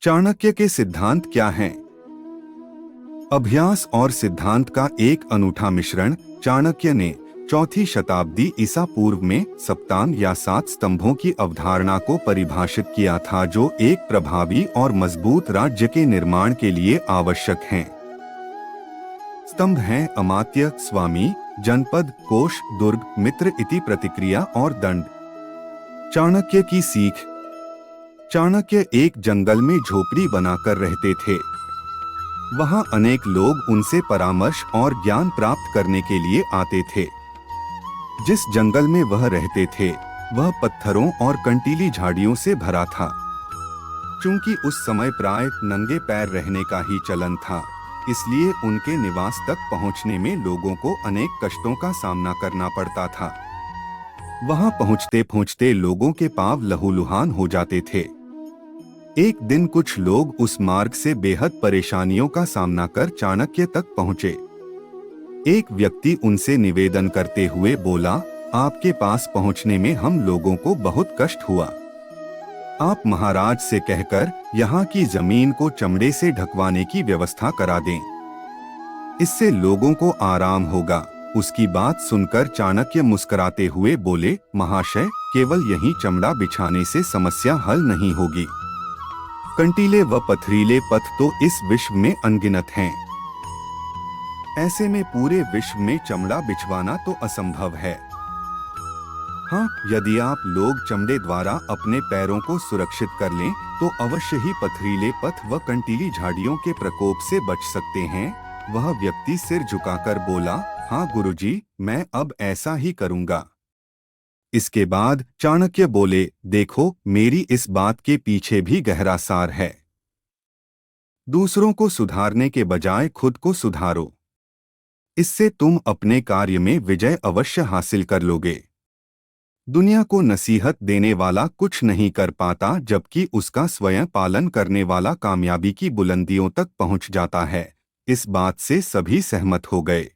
चाणक्य के सिद्धांत क्या हैं? अभ्यास और सिद्धांत का एक अनूठा मिश्रण। चाणक्य ने 4वीं शताब्दी ईसा पूर्व में सप्तांग या 7 स्तंभों की अवधारणा को परिभाषित किया था, जो एक प्रभावी और मजबूत राज्य के निर्माण के लिए आवश्यक हैं। स्तंभ हैं अमात्य, स्वामी, जनपद, कोश, दुर्ग, मित्र इति प्रतिक्रिया और दंड। चाणक्य की सीख। चाणक्य एक जंगल में झोपड़ी बनाकर रहते थे। वहां अनेक लोग उनसे परामर्श और ज्ञान प्राप्त करने के लिए आते थे। जिस जंगल में वह रहते थे वह पत्थरों और कंटीली झाड़ियों से भरा था। चूंकि उस समय प्राय नंगे पैर रहने का ही चलन था, इसलिए उनके निवास तक पहुंचने में लोगों को अनेक कष्टों का सामना करना पड़ता था। वहां पहुंचते पहुंचते लोगों के पांव लहूलुहान हो जाते थे। एक दिन कुछ लोग उस मार्ग से बेहद परेशानियों का सामना कर चाणक्य तक पहुंचे। एक व्यक्ति उनसे निवेदन करते हुए बोला, आपके पास पहुंचने में हम लोगों को बहुत कष्ट हुआ। आप महाराज से कहकर यहाँ की जमीन को चमड़े से ढकवाने की व्यवस्था करा दें। इससे लोगों को आराम होगा। उसकी बात सुनकर चाणक्य मुस्कुराते हुए बोले, महाशय, केवल यही चमड़ा बिछाने से समस्या हल नहीं होगी। कंटीले व पथरीले पथ तो इस विश्व में अनगिनत हैं। ऐसे में पूरे विश्व में चमड़ा बिछवाना तो असंभव है। हाँ, यदि आप लोग चमड़े द्वारा अपने पैरों को सुरक्षित कर लें तो अवश्य ही पथरीले पथ व कंटीली झाड़ियों के प्रकोप से बच सकते हैं। वह व्यक्ति सिर झुकाकर बोला, हाँ गुरुजी, मैं अब ऐसा ही करूँगा। इसके बाद चाणक्य बोले, देखो, मेरी इस बात के पीछे भी गहरा सार है। दूसरों को सुधारने के बजाय खुद को सुधारो। इससे तुम अपने कार्य में विजय अवश्य हासिल कर लोगे। दुनिया को नसीहत देने वाला कुछ नहीं कर पाता, जबकि उसका स्वयं पालन करने वाला कामयाबी की बुलंदियों तक पहुंच जाता है। इस बात से सभी सहमत हो गए।